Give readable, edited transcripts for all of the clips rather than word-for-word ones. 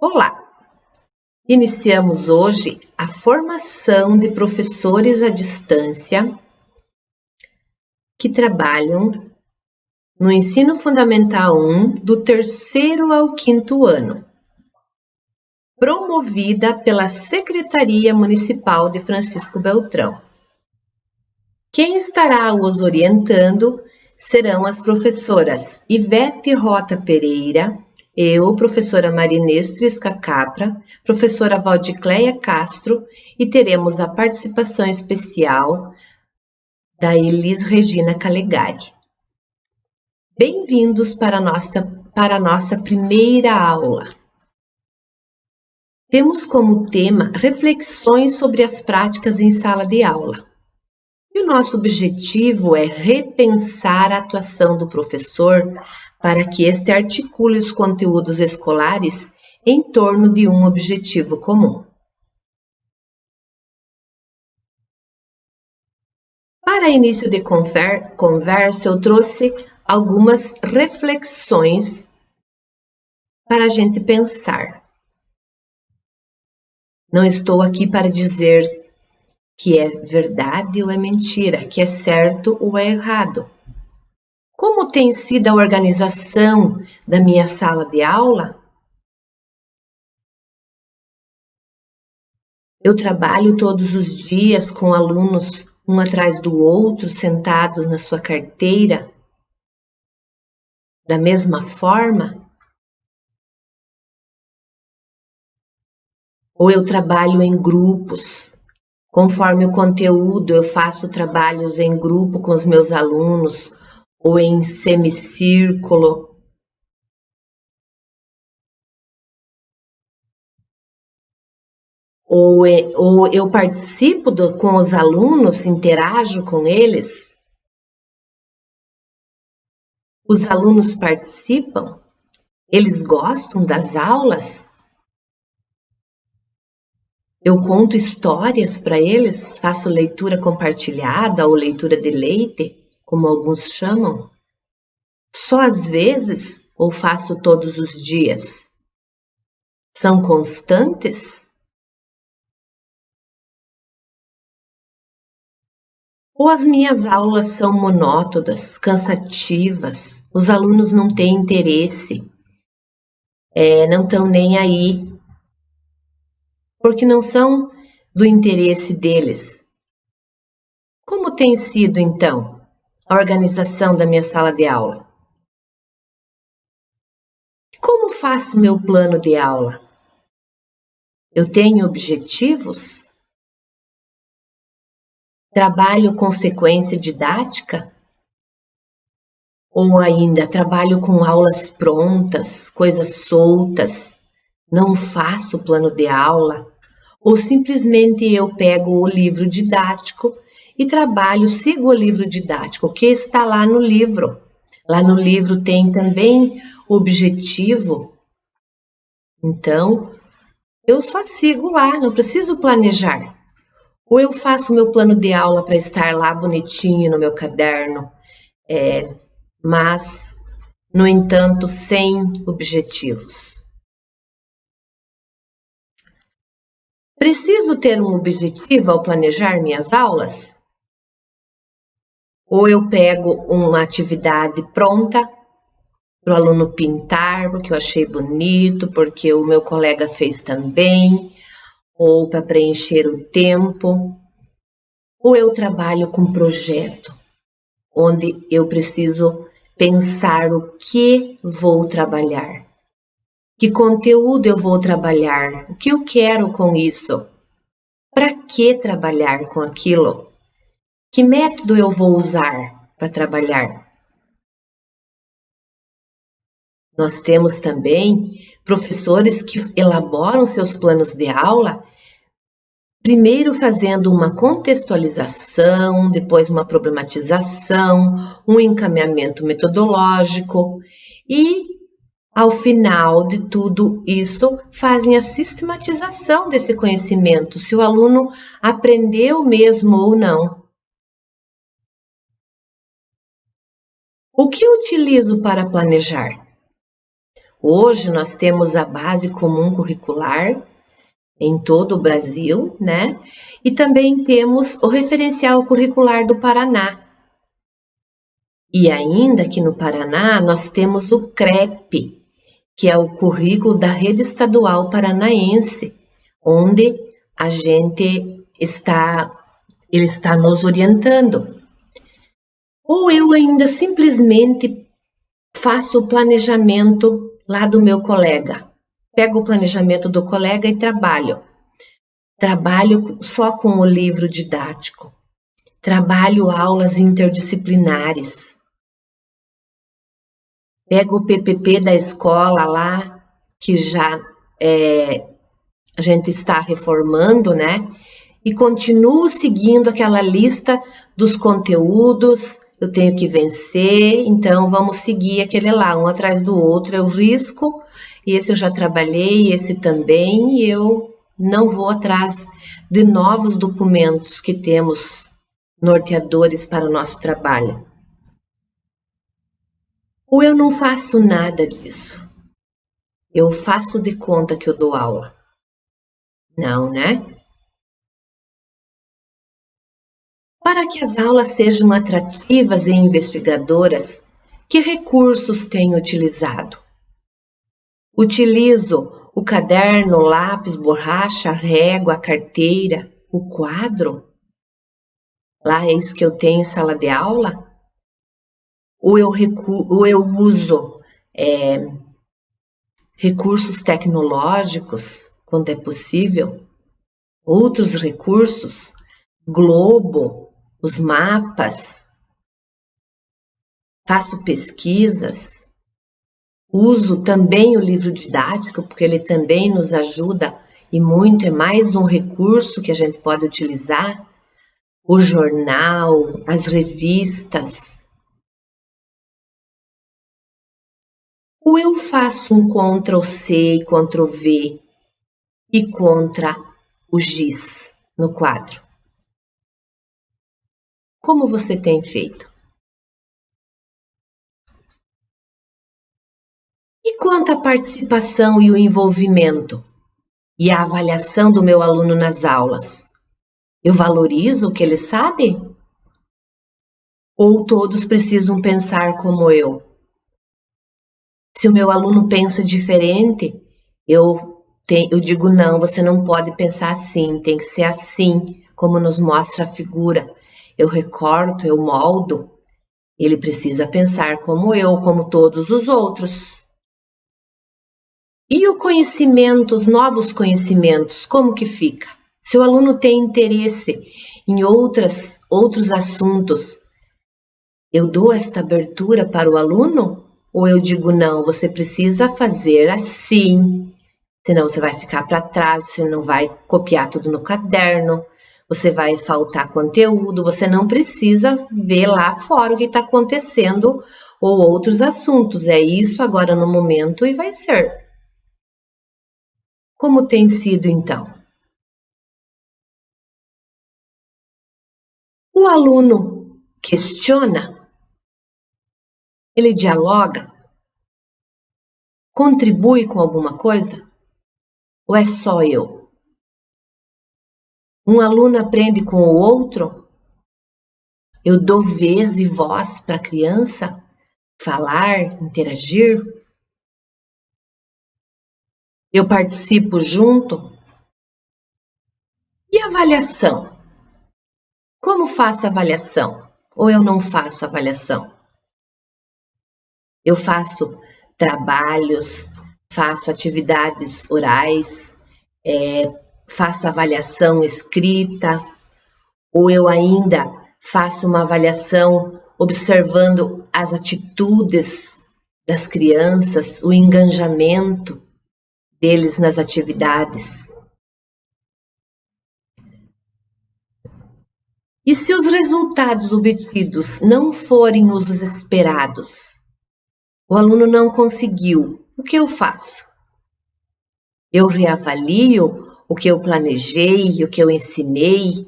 Olá! Iniciamos hoje a formação de professores à distância que trabalham no Ensino Fundamental 1 do 3º ao 5º ano, promovida pela Secretaria Municipal de Francisco Beltrão. Quem estará os orientando serão as professoras Ivete Rota Pereira, eu, professora Marinês Trisca Capra, professora Valdicleia Castro e teremos a participação especial da Elis Regina Calegari. Bem-vindos para a nossa primeira aula. Temos como tema reflexões sobre as práticas em sala de aula. E o nosso objetivo é repensar a atuação do professor para que este articule os conteúdos escolares em torno de um objetivo comum. Para início de conversa, eu trouxe algumas reflexões para a gente pensar. Não estou aqui para dizer que é verdade ou é mentira, que é certo ou é errado. Como tem sido a organização da minha sala de aula? Eu trabalho todos os dias com alunos um atrás do outro, sentados na sua carteira, da mesma forma? Ou eu trabalho em grupos? Conforme o conteúdo, eu faço trabalhos em grupo com os meus alunos, ou em semicírculo. Ou eu participo com os alunos, interajo com eles. Os alunos participam? Eles gostam das aulas? Eu conto histórias para eles, faço leitura compartilhada ou leitura de leite, como alguns chamam. Só às vezes ou faço todos os dias? São constantes? Ou as minhas aulas são monótonas, cansativas, os alunos não têm interesse, não estão nem aí, porque não são do interesse deles. Como tem sido, então, a organização da minha sala de aula? Como faço meu plano de aula? Eu tenho objetivos? Trabalho com sequência didática? Ou ainda trabalho com aulas prontas, coisas soltas, não faço plano de aula? Ou simplesmente eu pego o livro didático e trabalho, sigo o livro didático, o que está lá no livro. Lá no livro tem também objetivo. Então, eu só sigo lá, não preciso planejar. Ou eu faço meu plano de aula para estar lá bonitinho no meu caderno, mas, no entanto, sem objetivos. Preciso ter um objetivo ao planejar minhas aulas? Ou eu pego uma atividade pronta para o aluno pintar, porque eu achei bonito, porque o meu colega fez também, ou para preencher o tempo, ou eu trabalho com projeto, onde eu preciso pensar o que vou trabalhar, que conteúdo eu vou trabalhar, o que eu quero com isso, para que trabalhar com aquilo, que método eu vou usar para trabalhar. Nós temos também professores que elaboram seus planos de aula, primeiro fazendo uma contextualização, depois uma problematização, um encaminhamento metodológico e, ao final de tudo isso, fazem a sistematização desse conhecimento, se o aluno aprendeu mesmo ou não. O que eu utilizo para planejar? Hoje nós temos a base comum curricular em todo o Brasil, né? E também temos o referencial curricular do Paraná. E ainda aqui no Paraná nós temos o CREP, que é o currículo da Rede Estadual Paranaense, onde a gente ele está nos orientando. Ou eu ainda simplesmente faço o planejamento lá do meu colega. Pego o planejamento do colega e trabalho. Trabalho só com o livro didático. Trabalho aulas interdisciplinares. Pego o PPP da escola lá, que já a gente está reformando, né? E continuo seguindo aquela lista dos conteúdos, eu tenho que vencer, então vamos seguir aquele lá, um atrás do outro, eu risco, e esse eu já trabalhei, esse também, e eu não vou atrás de novos documentos que temos norteadores para o nosso trabalho. Ou eu não faço nada disso. Eu faço de conta que eu dou aula. Não, né? Para que as aulas sejam atrativas e investigadoras, que recursos tenho utilizado? Utilizo o caderno, lápis, borracha, régua, carteira, o quadro? Lá é isso que eu tenho em sala de aula? Ou eu uso recursos tecnológicos, quando é possível? Outros recursos? Globo, os mapas? Faço pesquisas? Uso também o livro didático, porque ele também nos ajuda e muito, é mais um recurso que a gente pode utilizar. O jornal, as revistas. Ou eu faço um Ctrl+C e Ctrl+V e contra o giz no quadro? Como você tem feito? E quanto à participação e o envolvimento e a avaliação do meu aluno nas aulas? Eu valorizo o que ele sabe? Ou todos precisam pensar como eu? Se o meu aluno pensa diferente, eu digo não, você não pode pensar assim, tem que ser assim, como nos mostra a figura. Eu recorto, eu moldo. Ele precisa pensar como eu, como todos os outros. E o conhecimento, os novos conhecimentos, como que fica? Se o aluno tem interesse em outros assuntos, eu dou esta abertura para o aluno? Ou eu digo, não, você precisa fazer assim, senão você vai ficar para trás, você não vai copiar tudo no caderno, você vai faltar conteúdo, você não precisa ver lá fora o que está acontecendo ou outros assuntos, é isso agora no momento e vai ser. Como tem sido então? O aluno questiona? Ele dialoga? Contribui com alguma coisa? Ou é só eu? Um aluno aprende com o outro? Eu dou vez e voz para a criança falar, interagir? Eu participo junto? E avaliação? Como faço avaliação? Ou eu não faço avaliação? Eu faço trabalhos, faço atividades orais, faço avaliação escrita, ou eu ainda faço uma avaliação observando as atitudes das crianças, o engajamento deles nas atividades. E se os resultados obtidos não forem os esperados, o aluno não conseguiu, o que eu faço? Eu reavalio o que eu planejei, o que eu ensinei?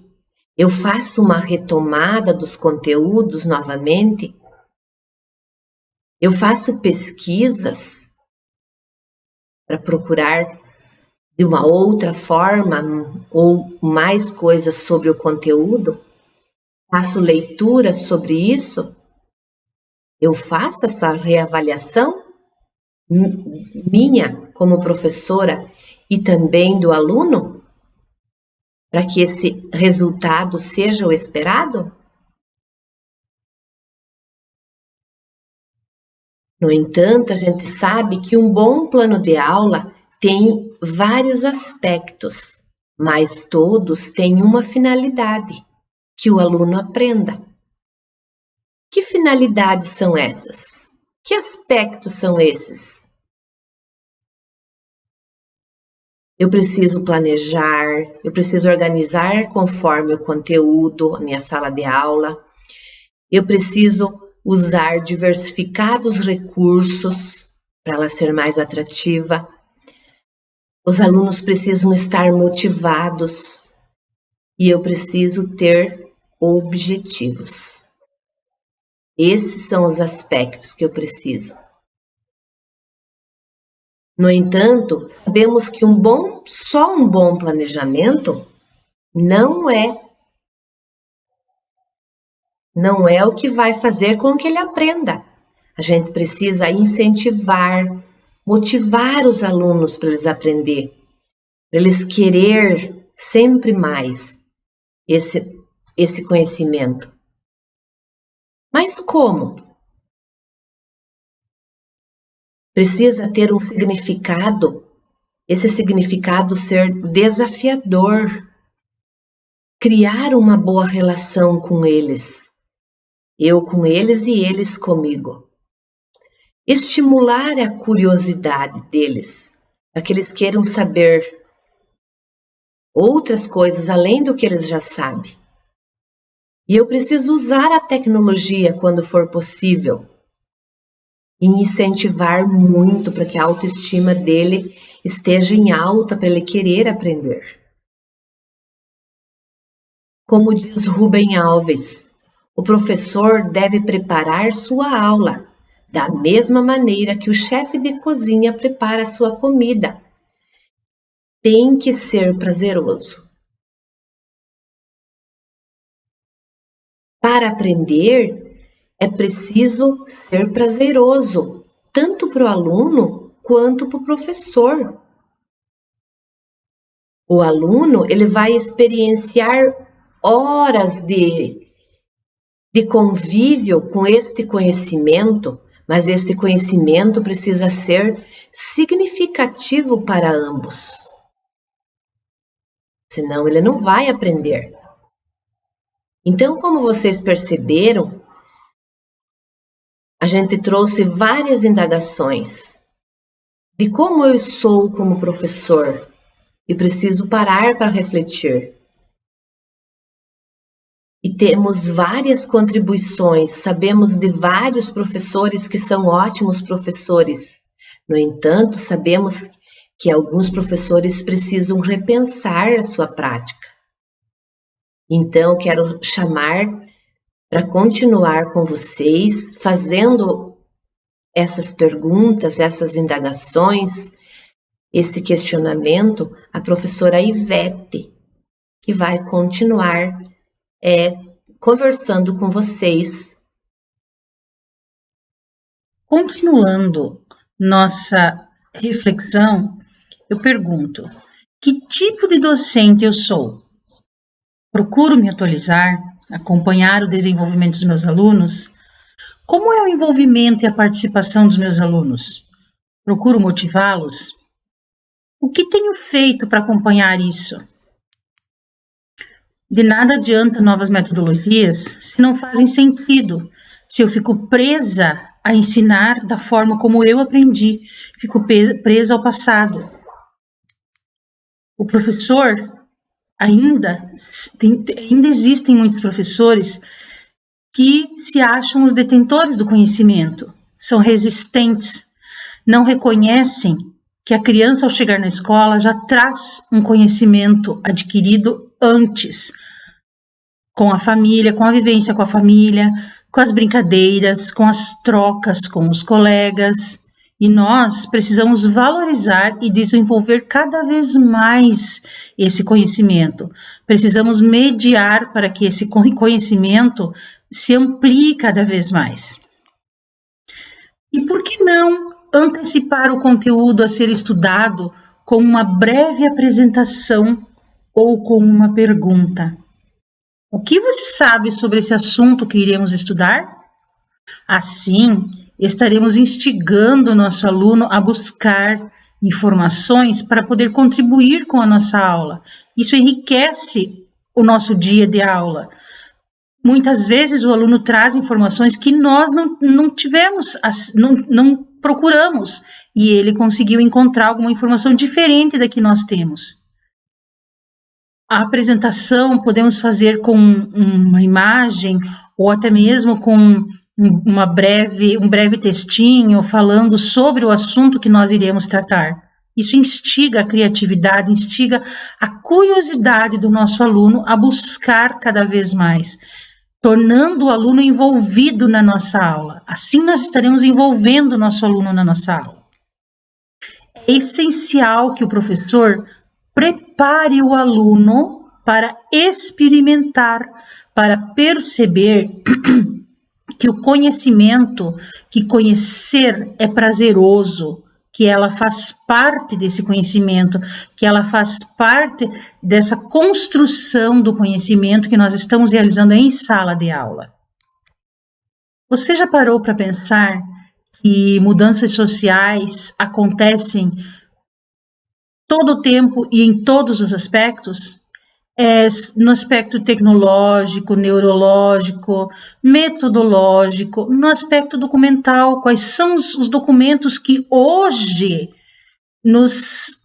Eu faço uma retomada dos conteúdos novamente? Eu faço pesquisas? para procurar de uma outra forma ou mais coisas sobre o conteúdo? Faço leitura sobre isso? Eu faço essa reavaliação minha como professora e também do aluno, para que esse resultado seja o esperado? No entanto, a gente sabe que um bom plano de aula tem vários aspectos, mas todos têm uma finalidade, que o aluno aprenda. Que finalidades são essas? Que aspectos são esses? Eu preciso planejar, eu preciso organizar conforme o conteúdo, a minha sala de aula. Eu preciso usar diversificados recursos para ela ser mais atrativa. Os alunos precisam estar motivados e eu preciso ter objetivos. Esses são os aspectos que eu preciso. No entanto, sabemos que só um bom planejamento não é o que vai fazer com que ele aprenda. A gente precisa incentivar, motivar os alunos para eles aprender, para eles querer sempre mais esse conhecimento. Mas como? Precisa ter um significado, esse significado ser desafiador, criar uma boa relação com eles, eu com eles e eles comigo. Estimular a curiosidade deles, para que eles queiram saber outras coisas além do que eles já sabem. E eu preciso usar a tecnologia quando for possível e incentivar muito para que a autoestima dele esteja em alta, para ele querer aprender. Como diz Rubem Alves, o professor deve preparar sua aula da mesma maneira que o chefe de cozinha prepara sua comida. Tem que ser prazeroso. Para aprender, é preciso ser prazeroso, tanto para o aluno quanto para o professor. O aluno ele vai experienciar horas de convívio com este conhecimento, mas este conhecimento precisa ser significativo para ambos. Senão ele não vai aprender. Então, como vocês perceberam, a gente trouxe várias indagações de como eu sou como professor e preciso parar para refletir. E temos várias contribuições, sabemos de vários professores que são ótimos professores. No entanto, sabemos que alguns professores precisam repensar a sua prática. Então, quero chamar para continuar com vocês, fazendo essas perguntas, essas indagações, esse questionamento, a professora Ivete, que vai continuar conversando com vocês. Continuando nossa reflexão, eu pergunto: que tipo de docente eu sou? Procuro me atualizar, acompanhar o desenvolvimento dos meus alunos? Como é o envolvimento e a participação dos meus alunos? Procuro motivá-los? O que tenho feito para acompanhar isso? De nada adianta novas metodologias se não fazem sentido, se eu fico presa a ensinar da forma como eu aprendi, fico presa ao passado. O professor ainda existem muitos professores que se acham os detentores do conhecimento, são resistentes, não reconhecem que a criança, ao chegar na escola, já traz um conhecimento adquirido antes, com a família, com a vivência com a família, com as brincadeiras, com as trocas com os colegas. E nós precisamos valorizar e desenvolver cada vez mais esse conhecimento. Precisamos mediar para que esse conhecimento se amplie cada vez mais. E por que não antecipar o conteúdo a ser estudado com uma breve apresentação ou com uma pergunta? O que você sabe sobre esse assunto que iremos estudar? Assim, estaremos instigando o nosso aluno a buscar informações para poder contribuir com a nossa aula. Isso enriquece o nosso dia de aula. Muitas vezes o aluno traz informações que nós não tivemos, não procuramos, e ele conseguiu encontrar alguma informação diferente da que nós temos. A apresentação podemos fazer com uma imagem ou até mesmo com um breve textinho falando sobre o assunto que nós iremos tratar. Isso instiga a criatividade, instiga a curiosidade do nosso aluno a buscar cada vez mais, tornando o aluno envolvido na nossa aula. Assim nós estaremos envolvendo o nosso aluno na nossa aula. É essencial que o professor prepare o aluno para experimentar, para perceber que o conhecimento, que conhecer é prazeroso, que ela faz parte desse conhecimento, que ela faz parte dessa construção do conhecimento que nós estamos realizando em sala de aula. Você já parou para pensar que mudanças sociais acontecem todo o tempo e em todos os aspectos? No aspecto tecnológico, neurológico, metodológico, no aspecto documental, quais são os documentos que hoje nos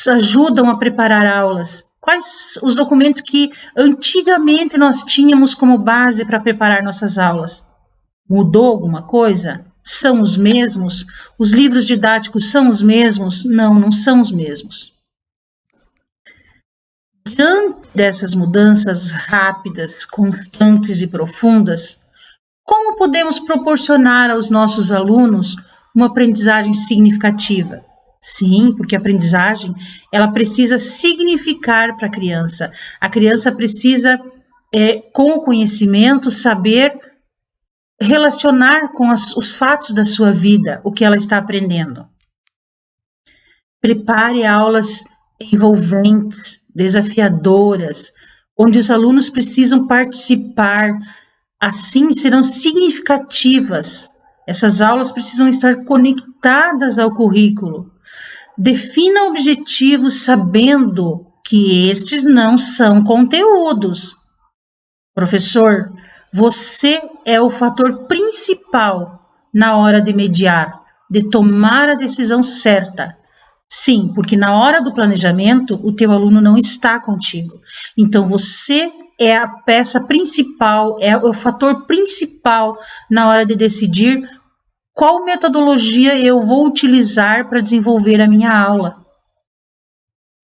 ajudam a preparar aulas? Quais os documentos que antigamente nós tínhamos como base para preparar nossas aulas? Mudou alguma coisa? São os mesmos? Os livros didáticos são os mesmos? Não são os mesmos. Diante dessas mudanças rápidas, constantes e profundas, como podemos proporcionar aos nossos alunos uma aprendizagem significativa? Sim, porque a aprendizagem, ela precisa significar para a criança. A criança precisa, com o conhecimento, saber relacionar com os fatos da sua vida, o que ela está aprendendo. Prepare aulas envolventes, desafiadoras, onde os alunos precisam participar, assim serão significativas. Essas aulas precisam estar conectadas ao currículo. Defina objetivos sabendo que estes não são conteúdos. Professor, você é o fator principal na hora de mediar, de tomar a decisão certa. Sim, porque na hora do planejamento, o teu aluno não está contigo. Então, você é a peça principal, é o fator principal na hora de decidir qual metodologia eu vou utilizar para desenvolver a minha aula.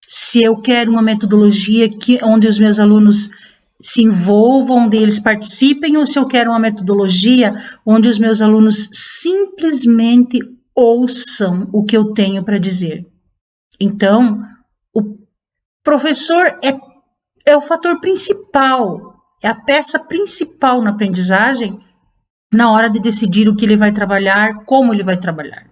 Se eu quero uma metodologia onde os meus alunos se envolvam, onde eles participem, ou se eu quero uma metodologia onde os meus alunos simplesmente ouçam o que eu tenho para dizer. Então, o professor é o fator principal, é a peça principal na aprendizagem na hora de decidir o que ele vai trabalhar, como ele vai trabalhar.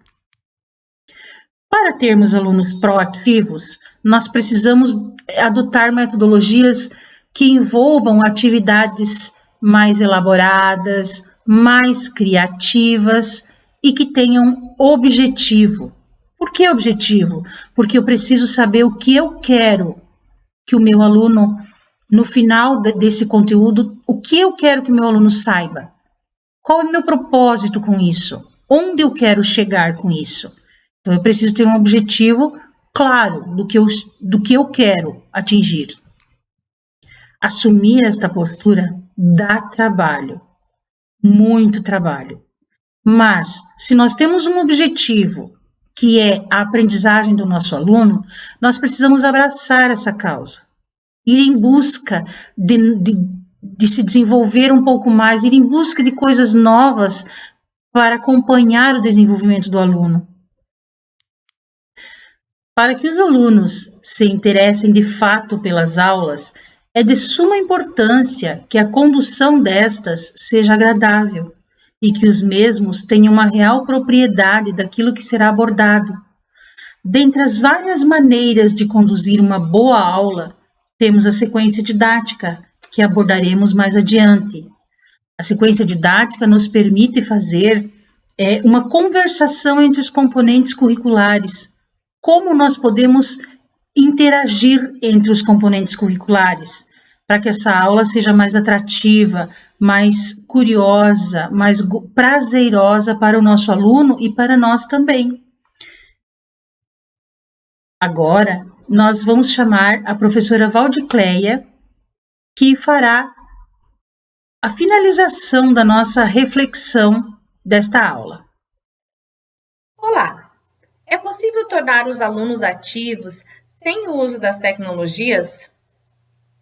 Para termos alunos proativos, nós precisamos adotar metodologias que envolvam atividades mais elaboradas, mais criativas e que tenham objetivo. Por que objetivo? Porque eu preciso saber o que eu quero que o meu aluno, no final desse conteúdo, o que eu quero que o meu aluno saiba. Qual é o meu propósito com isso? Onde eu quero chegar com isso? Então, eu preciso ter um objetivo claro do que eu quero atingir. Assumir esta postura dá trabalho, muito trabalho. Mas, se nós temos um objetivo, que é a aprendizagem do nosso aluno, nós precisamos abraçar essa causa, ir em busca de se desenvolver um pouco mais, ir em busca de coisas novas para acompanhar o desenvolvimento do aluno. Para que os alunos se interessem de fato pelas aulas, é de suma importância que a condução destas seja agradável e que os mesmos tenham uma real propriedade daquilo que será abordado. Dentre as várias maneiras de conduzir uma boa aula, temos a sequência didática, que abordaremos mais adiante. A sequência didática nos permite fazer uma conversação entre os componentes curriculares. Como nós podemos interagir entre os componentes curriculares para que essa aula seja mais atrativa, mais curiosa, mais prazerosa para o nosso aluno e para nós também. Agora, nós vamos chamar a professora Valdicleia, que fará a finalização da nossa reflexão desta aula. Olá! É possível tornar os alunos ativos sem o uso das tecnologias?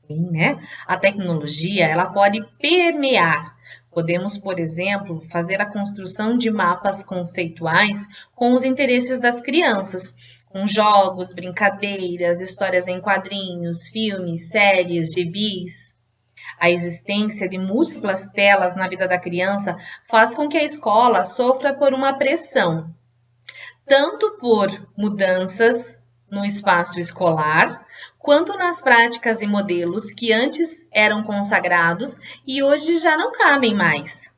Sim, né? A tecnologia, ela pode permear. Podemos, por exemplo, fazer a construção de mapas conceituais com os interesses das crianças, com jogos, brincadeiras, histórias em quadrinhos, filmes, séries, gibis. A existência de múltiplas telas na vida da criança faz com que a escola sofra por uma pressão, tanto por mudanças no espaço escolar, quanto nas práticas e modelos que antes eram consagrados e hoje já não cabem mais.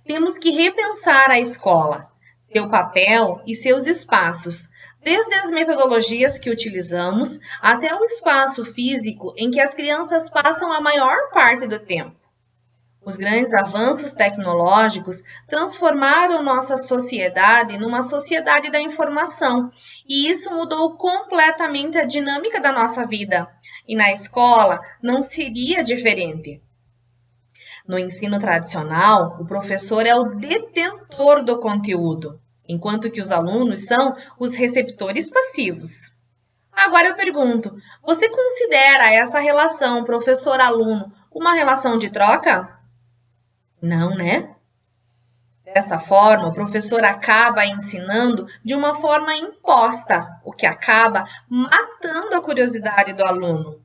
Temos que repensar a escola, seu papel e seus espaços, desde as metodologias que utilizamos até o espaço físico em que as crianças passam a maior parte do tempo. Os grandes avanços tecnológicos transformaram nossa sociedade numa sociedade da informação, e isso mudou completamente a dinâmica da nossa vida. E na escola não seria diferente. No ensino tradicional, o professor é o detentor do conteúdo, enquanto que os alunos são os receptores passivos. Agora eu pergunto, você considera essa relação professor-aluno uma relação de troca? Não, né? Dessa forma, o professor acaba ensinando de uma forma imposta, o que acaba matando a curiosidade do aluno.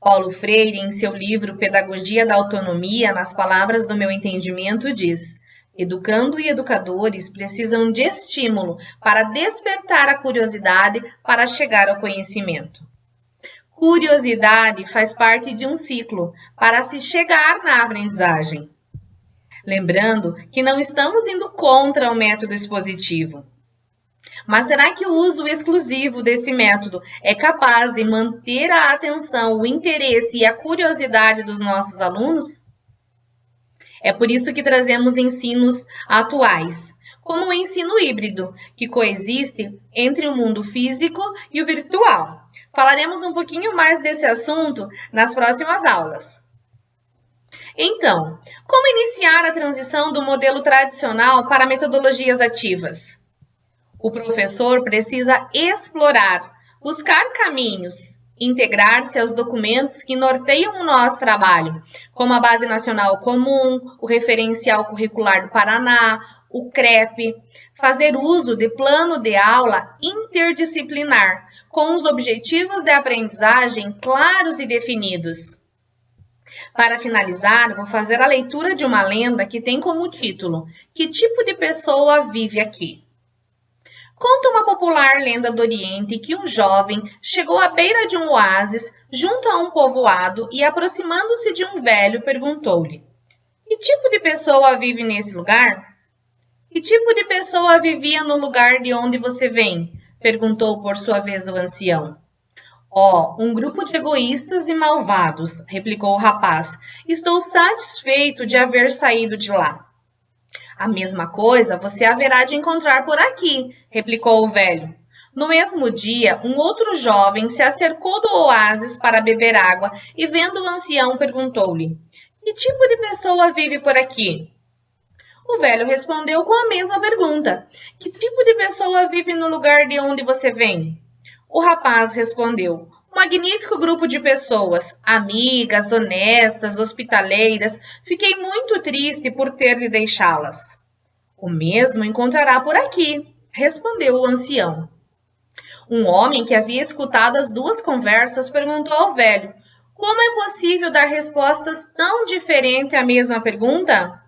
Paulo Freire, em seu livro Pedagogia da Autonomia, nas palavras do meu entendimento, diz: educando e educadores precisam de estímulo para despertar a curiosidade para chegar ao conhecimento. Curiosidade faz parte de um ciclo para se chegar na aprendizagem. Lembrando que não estamos indo contra o método expositivo. Mas será que o uso exclusivo desse método é capaz de manter a atenção, o interesse e a curiosidade dos nossos alunos? É por isso que trazemos ensinos atuais, como o ensino híbrido, que coexiste entre o mundo físico e o virtual. Falaremos um pouquinho mais desse assunto nas próximas aulas. Então, como iniciar a transição do modelo tradicional para metodologias ativas? O professor precisa explorar, buscar caminhos, integrar-se aos documentos que norteiam o nosso trabalho, como a Base Nacional Comum, o Referencial Curricular do Paraná, o CREP, fazer uso de plano de aula interdisciplinar, com os objetivos de aprendizagem claros e definidos. Para finalizar, vou fazer a leitura de uma lenda que tem como título: Que tipo de pessoa vive aqui? Conta uma popular lenda do Oriente que um jovem chegou à beira de um oásis junto a um povoado e, aproximando-se de um velho, perguntou-lhe: Que tipo de pessoa vive nesse lugar? Que tipo de pessoa vivia no lugar de onde você vem? Perguntou por sua vez o ancião. Um grupo de egoístas e malvados, replicou o rapaz. Estou satisfeito de haver saído de lá. A mesma coisa você haverá de encontrar por aqui, replicou o velho. No mesmo dia, um outro jovem se acercou do oásis para beber água e, vendo o ancião, perguntou-lhe: Que tipo de pessoa vive por aqui? O velho respondeu com a mesma pergunta: Que tipo de pessoa vive no lugar de onde você vem? O rapaz respondeu: Um magnífico grupo de pessoas, amigas, honestas, hospitaleiras. Fiquei muito triste por ter de deixá-las. O mesmo encontrará por aqui, respondeu o ancião. Um homem que havia escutado as duas conversas perguntou ao velho: como é possível dar respostas tão diferentes à mesma pergunta?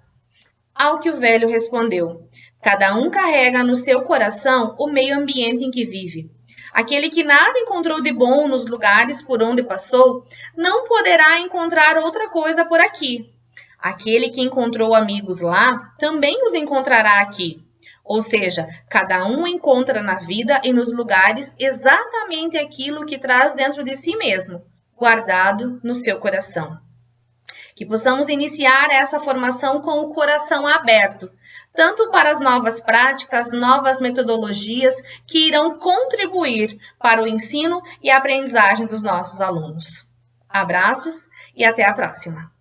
Ao que o velho respondeu: cada um carrega no seu coração o meio ambiente em que vive. Aquele que nada encontrou de bom nos lugares por onde passou, não poderá encontrar outra coisa por aqui. Aquele que encontrou amigos lá, também os encontrará aqui. Ou seja, cada um encontra na vida e nos lugares exatamente aquilo que traz dentro de si mesmo, guardado no seu coração. Que possamos iniciar essa formação com o coração aberto, tanto para as novas práticas, novas metodologias que irão contribuir para o ensino e a aprendizagem dos nossos alunos. Abraços e até a próxima!